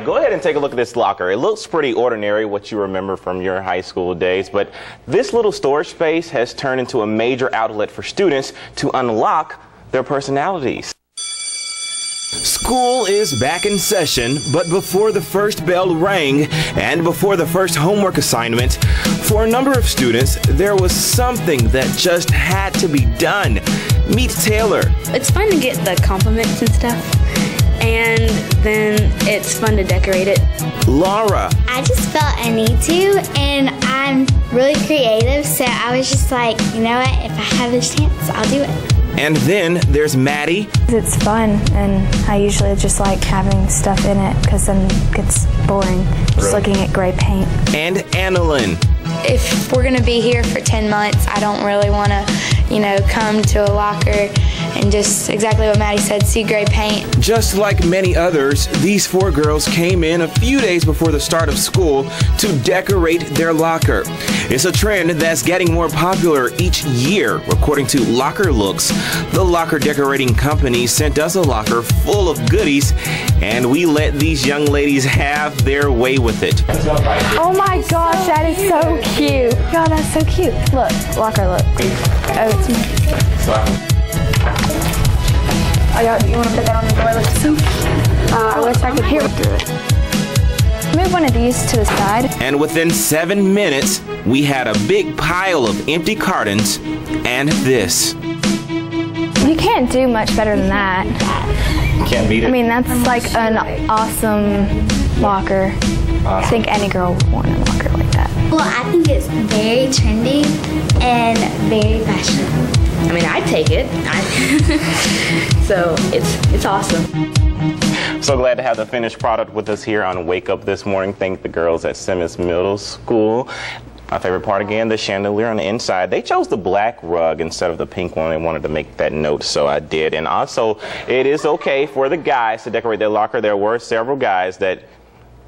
Go ahead and take a look at this locker. It looks pretty ordinary, what you remember from your high school days, but this little storage space has turned into a major outlet for students to unlock their personalities. School is back in session, but before the first bell rang and before the first homework assignment, for a number of students, there was something that just had to be done. Meet Taylor. It's fun to get the compliments and stuff, and then it's fun to decorate it. Laura. I just felt I need to, and I'm really creative, so I was just like, you know what, if I have a chance, I'll do it. And then there's Maddie. It's fun, and I usually just like having stuff in it because then it gets boring just looking at gray paint. And Annalyn. If we're going to be here for 10 months, I don't really want to, come to a locker and just exactly what Maddie said, see gray paint. Just like many others, these 4 girls came in a few days before the start of school to decorate their locker. It's a trend that's getting more popular each year. According to Locker Looks, the locker decorating company sent us a locker full of goodies, and we let these young ladies have their way with it. Oh my gosh, that is so cute. God, that's so cute. Look, Locker Look. Oh, it's me. You want to put that on the toilet? I wish I could hear through it. Move one of these to the side. And within 7 minutes, we had a big pile of empty cartons and this. You can't do much better than that. Can't beat it. I mean, that's like an awesome locker. I think any girl would want a locker like that. Well, I think it's very trendy and very fashionable. I mean, I take it. So it's awesome. So glad to have the finished product with us here on Wake Up this morning. Thank the girls at Simmons Middle School. My favorite part again, the chandelier on the inside. They chose the black rug instead of the pink one. They wanted to make that note, so I did. And also, it is okay for the guys to decorate their locker. There were several guys that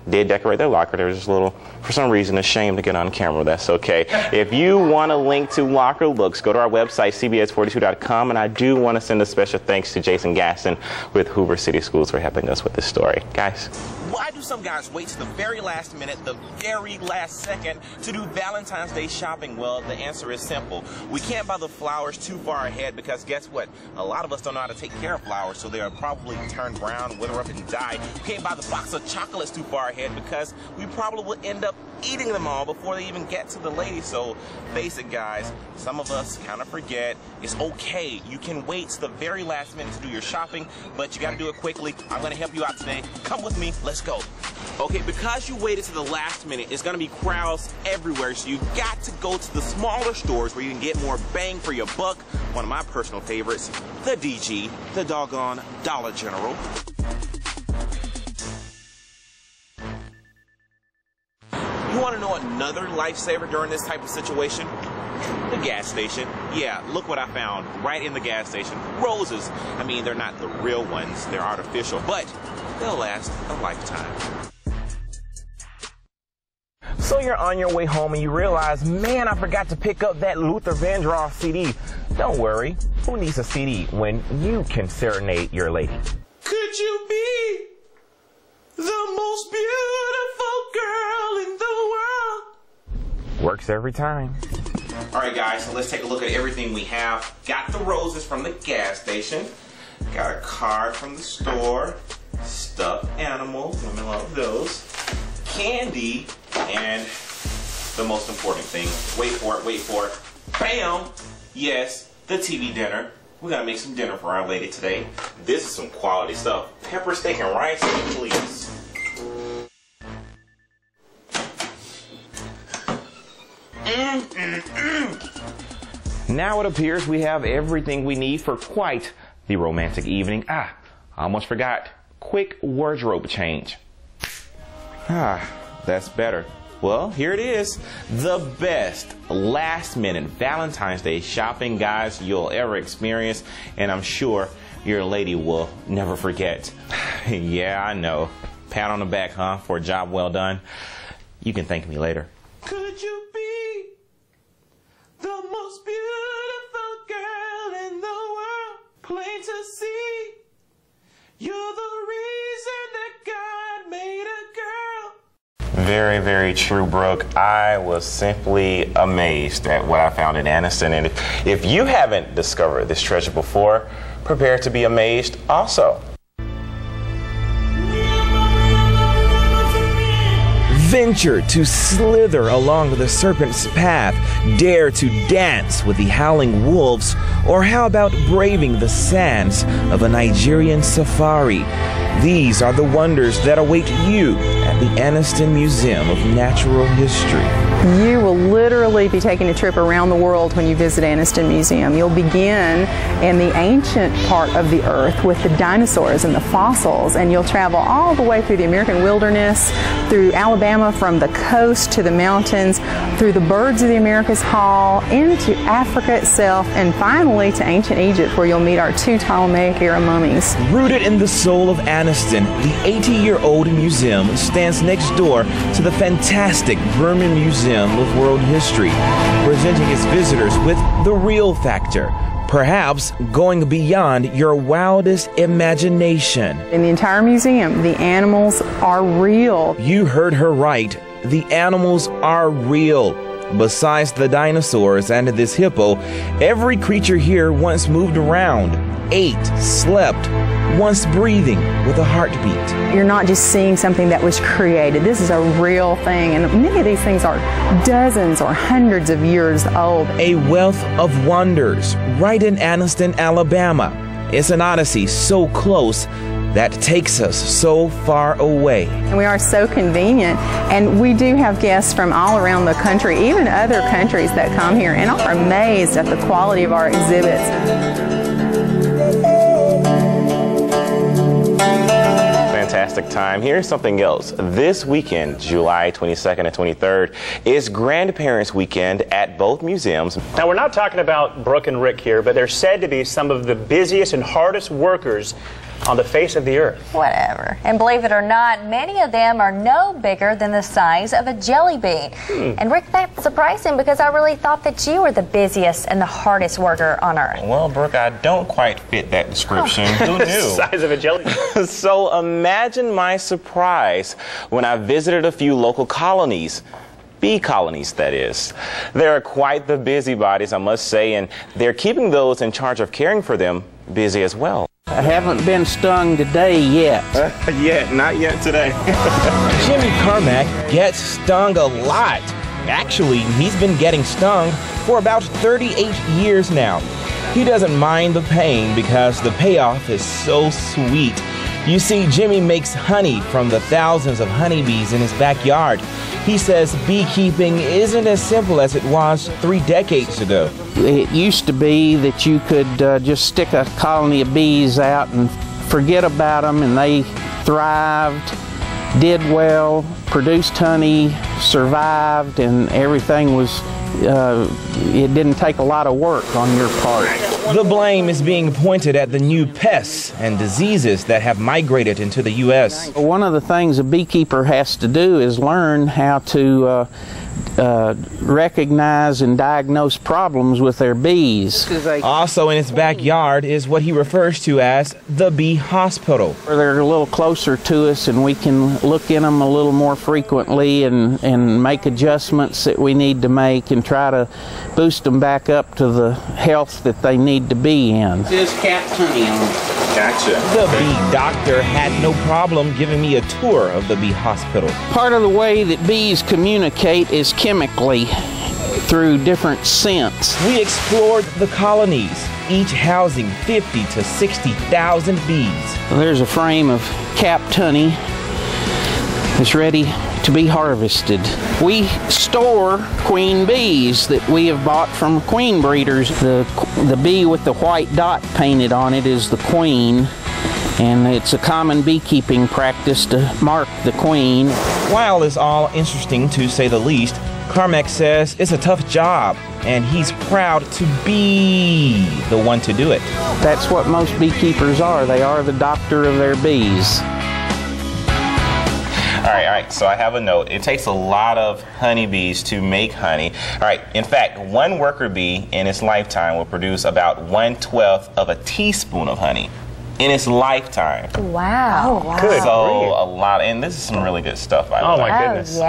did decorate their locker. They were just a little, for some reason, ashamed to get on camera. That's okay. If you want a link to Locker Looks, go to our website, cbs42.com, and I do want to send a special thanks to Jason Gaston with Hoover City Schools for helping us with this story. Guys. Why do some guys wait to the very last minute, the very last second to do Valentine's Day shopping? Well, the answer is simple. We can't buy the flowers too far ahead because guess what? A lot of us don't know how to take care of flowers, so they'll probably turn brown, wither up, and die. We can't buy the box of chocolates too far ahead because we probably will end up eating them all before they even get to the lady. So face it, guys, some of us kind of forget. It's okay. You can wait to the very last minute to do your shopping, but you got to do it quickly. I'm going to help you out today. Come with me. Let's go. Okay, because you waited to the last minute, it's going to be crowds everywhere, so you got to go to the smaller stores where you can get more bang for your buck. One of my personal favorites, the DG, the doggone Dollar General. You want to know another lifesaver during this type of situation? The gas station. Yeah, look what I found right in the gas station. Roses. I mean, they're not the real ones. They're artificial, but they'll last a lifetime. So you're on your way home and you realize, man, I forgot to pick up that Luther Vandross CD. Don't worry. Who needs a CD when you can serenade your lady? Could you be the most beautiful girl in the world? Works every time. All right, guys, so let's take a look at everything we have. Got the roses from the gas station. Got a card from the store. Stuffed animals, women love those. Candy, and the most important thing, wait for it, bam! Yes, the TV dinner. We gotta make some dinner for our lady today. This is some quality stuff. Pepper steak and rice, please. Now it appears we have everything we need for quite the romantic evening. I almost forgot. Quick wardrobe change. That's better. Well, here it is. The best last-minute Valentine's Day shopping, guys, you'll ever experience, and I'm sure your lady will never forget. Yeah, I know. Pat on the back, huh, for a job well done. You can thank me later. Could you be the most beautiful girl in the world? Plain to see, you're the reason that God made a Very, very true, Brooke. I was simply amazed at what I found in Anniston. And if you haven't discovered this treasure before, prepare to be amazed also. Venture to slither along the serpent's path, dare to dance with the howling wolves, or how about braving the sands of a Nigerian safari? These are the wonders that await you at the Anniston Museum of Natural History. You will literally be taking a trip around the world when you visit Anniston Museum. You'll begin in the ancient part of the earth with the dinosaurs and the fossils, and you'll travel all the way through the American wilderness, through Alabama from the coast to the mountains, through the Birds of the Americas Hall, into Africa itself, and finally to ancient Egypt, where you'll meet our 2 Ptolemaic era mummies. Rooted in the soul of Anniston, the 80-year-old museum stands next door to the fantastic Berman Museum of World History, presenting its visitors with the real factor, perhaps going beyond your wildest imagination. In the entire museum, the animals are real. You heard her right. The animals are real. Besides the dinosaurs and this hippo, every creature here once moved around, ate, slept, once breathing with a heartbeat. You're not just seeing something that was created. This is a real thing, and many of these things are dozens or hundreds of years old. A wealth of wonders right in Anniston, Alabama. It's an odyssey so close that takes us so far away. And we are so convenient, and we do have guests from all around the country, even other countries that come here and are amazed at the quality of our exhibits. Fantastic time. Here's something else. This weekend, July 22nd and 23rd, is Grandparents' Weekend at both museums. Now, we're not talking about Brooke and Rick here, but they're said to be some of the busiest and hardest workers on the face of the earth. Whatever. And believe it or not, many of them are no bigger than the size of a jelly bean. And Rick, that's surprising because I really thought that you were the busiest and the hardest worker on earth. Well, Brooke, I don't quite fit that description. Who knew? Size of a jelly bean. So imagine my surprise when I visited a few local colonies. Bee colonies, that is. They're quite the busybodies, I must say, and they're keeping those in charge of caring for them busy as well. I haven't been stung today yet. Not yet today. Jimmy Carmack gets stung a lot. Actually, he's been getting stung for about 38 years now. He doesn't mind the pain because the payoff is so sweet. You see, Jimmy makes honey from the thousands of honeybees in his backyard. He says beekeeping isn't as simple as it was 3 decades ago. It used to be that you could just stick a colony of bees out and forget about them, and they thrived, did well, produced honey, survived, and everything was, it didn't take a lot of work on your part. The blame is being pointed at the new pests and diseases that have migrated into the U.S. One of the things a beekeeper has to do is learn how to recognize and diagnose problems with their bees. Also in his backyard is what he refers to as the bee hospital. They're a little closer to us, and we can look in them a little more frequently and make adjustments that we need to make and try to boost them back up to the health that they need to be in. This is Cap Honey on. Gotcha. The bee doctor had no problem giving me a tour of the bee hospital. Part of the way that bees communicate is chemically through different scents. We explored the colonies, each housing 50 to 60,000 bees. There's a frame of capped honey that's ready to be harvested. We store queen bees that we have bought from queen breeders. The bee with the white dot painted on it is the queen, and it's a common beekeeping practice to mark the queen. While it's all interesting to say the least, Carmack says it's a tough job, and he's proud to be the one to do it. That's what most beekeepers are. They are the doctor of their bees. All right, so I have a note. It takes a lot of honeybees to make honey. All right, in fact, one worker bee in its lifetime will produce about 1/12 of a teaspoon of honey. in its lifetime. Wow. So a lot, and this is some really good stuff, by the way. Oh my goodness. Yeah.